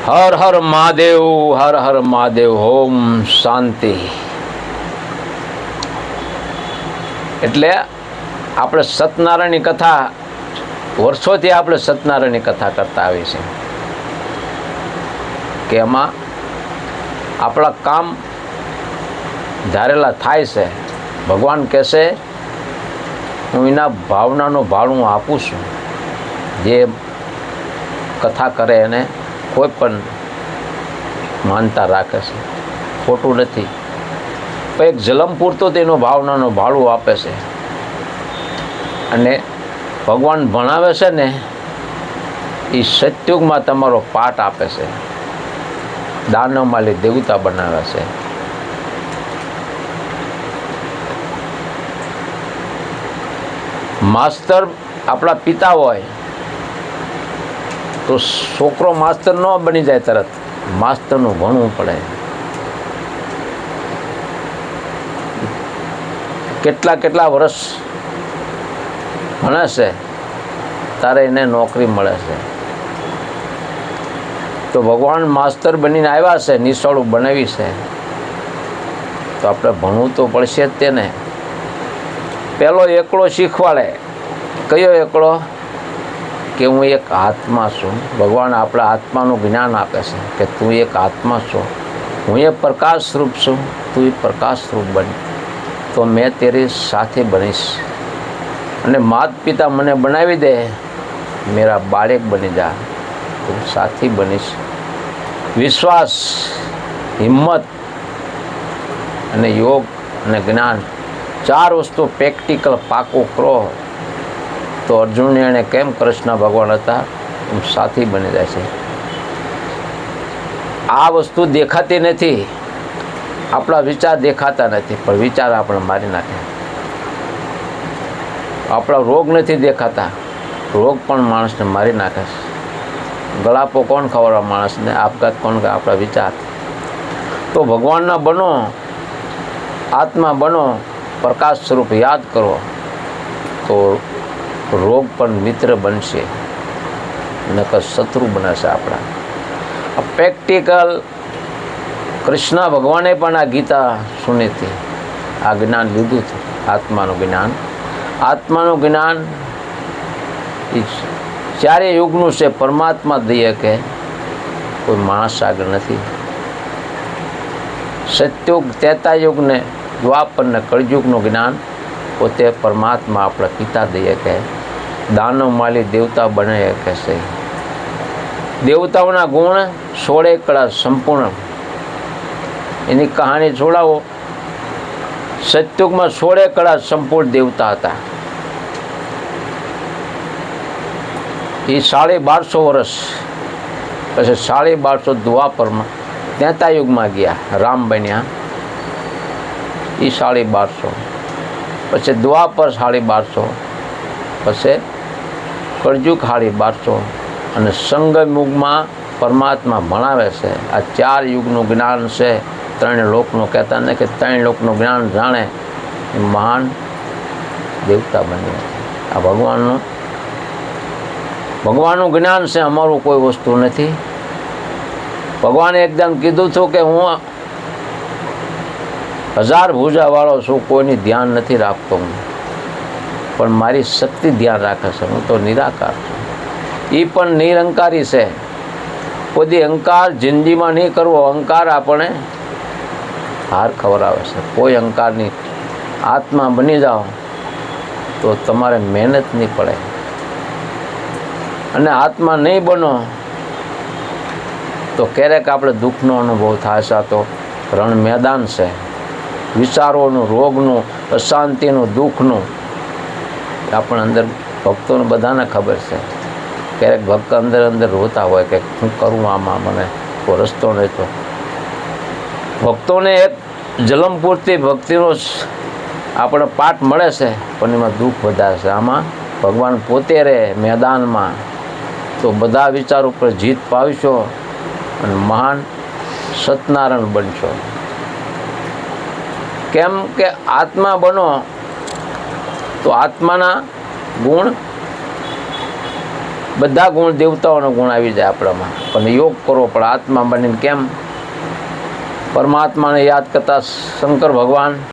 હર હર મહાદેવ, હર હર મહાદેવ. ઓમ શાંતિ. એટલે આપણે સત્યનારાયણની કથા વર્ષોથી આપણે સત્યનારાયણની કથા કરતા આવી છે કે એમાં આપણા કામ ધારેલા થાય છે. ભગવાન કહેશે હું એના ભાવનાનું ભાડું આપું છું. જે કથા કરે એને કોઈ પણ માનતા રાખે છે, ખોટું નથી. પણ એક જલમ પૂરતો તેનો ભાવનાનો ભાડું આપે છે. અને ભગવાન ભણાવે છે ને એ સત્યુગમાં તમારો પાઠ આપે છે. દાનવમાલી દેવતા બનાવે છે. માસ્તર આપણા પિતા હોય તો છોકરો માસ્તર ન બની જાય, તરત માસ્તરનું ભણવું પડે. કેટલા વર્ષ ભણે છે ત્યારે એને નોકરી મળે છે. તો ભગવાન માસ્તર બનીને આવ્યા છે, નિશાળું બનાવી છે, તો આપણે ભણવું તો પડશે જ તેને. પહેલો એકડો શીખવાડે. કયો એકડો? કે હું એક આત્મા છું. ભગવાન આપણા આત્માનું જ્ઞાન આપે છે કે તું એક આત્મા છો, હું એ પ્રકાશ સ્વરૂપ છું, તું એ પ્રકાશ સ્વરૂપ બન તો મેં તેરી સાથે બનીશ. અને માત પિતા મને બનાવી દે, મેરા બાળક બની જા, તું સાથી બનીશ. વિશ્વાસ, હિંમત અને યોગ અને જ્ઞાન, ચાર વસ્તુ પ્રેક્ટિકલ પાકું કરો તો અર્જુનને એને કેમ કૃષ્ણ ભગવાન હતા એમ સાથી બની જાય છે. આ વસ્તુ દેખાતી નથી, આપણા વિચાર દેખાતા નથી, પણ વિચાર આપણે મારી નાખે. આપણા રોગ નથી દેખાતા, રોગ પણ માણસને મારી નાખે છે. ગળાપો કોણ ખવડાવે માણસને? આપઘાત કોણ કરે? આપણા વિચાર. તો ભગવાનના બનો, આત્મા બનો, પ્રકાશ સ્વરૂપ યાદ કરો તો રોગ પણ મિત્ર બનશે, નકર શત્રુ બનશે આપણા. પ્રેક્ટિકલ કૃષ્ણ ભગવાને પણ આ ગીતા સુની હતી, આ જ્ઞાન લીધું હતું. આત્માનું જ્ઞાન, આત્માનું જ્ઞાન એ ચારે યુગનું છે. પરમાત્મા દઈએ કે કોઈ માણસ આગળ નથી. સત્યુગ, ત્રેતાયુગ ને દ્વાપર ને કળયુગનું જ્ઞાન પોતે પરમાત્મા આપણા પિતા દઈએ કે દાનવમાલી દેવતા બને કે છે. દેવતાઓના ગુણ 16 કળા સંપૂર્ણ. એની કહાની જોડાવો. સત્યુગમાં 16 કળા સંપૂર્ણ દેવતા હતા. એ 1250 વર્ષ પછી 1250 દ્વાપરમાં ત્રેતાયુગમાં ગયા, રામ બન્યા. એ 1250, પછી દ્વાપર 1250, પછી કળયુગ 1250 અને સંગમ યુગમાં પરમાત્મા ભણાવે છે. આ 4 યુગનું જ્ઞાન છે. 3 લોકનું કહેતા ને કે 3 લોકનું જ્ઞાન જાણે એ મહાન દેવતા બન્યા. આ ભગવાનનું જ્ઞાન છે, અમારું કોઈ વસ્તુ નથી. ભગવાને એકદમ કીધું હતું કે હું 1000 ભુજાવાળો છું, કોઈની ધ્યાન નથી રાખતો હું, પણ મારી શક્તિ ધ્યાન રાખે છે. હું તો નિરાકાર છું. એ પણ નિરંકારી છે. કોઈ અહંકાર જિંદગીમાં નહીં કરવો. અહંકાર આપણે હાર ખવડાવે છે. કોઈ અહંકાર નહીં. આત્મા બની જાઓ તો તમારે મહેનત નહીં પડે. અને આત્મા નહીં બનો તો ક્યારેક આપણે દુઃખનો અનુભવ થાય છે. તો રણ મેદાન છે. વિચારોનું, રોગનું, અશાંતિનું, દુઃખનું આપણે અંદર ભક્તોને બધાને ખબર છે. ક્યારેક ભક્ત અંદર રોતા હોય કે શું કરું આમાં, મને કોઈ રસ્તો નહીં. તો ભક્તોને એક જલમ પૂરતી ભક્તિનો આપણે પાઠ મળે છે, પણ એમાં દુઃખ વધારે છે. આમાં ભગવાન પોતે રહે મેદાનમાં તો બધા વિચાર ઉપર જીત પાવશો અને મહાન સત્યનારાયણ બનશો. કેમ કે આત્મા બનો તો આત્માના ગુણ બધા ગુણ દેવતાઓનો ગુણ આવી જાય આપણામાં. પણ યોગ કરવો પડે આત્મા બનીને. કેમ? પરમાત્માને યાદ કરતા શંકર ભગવાન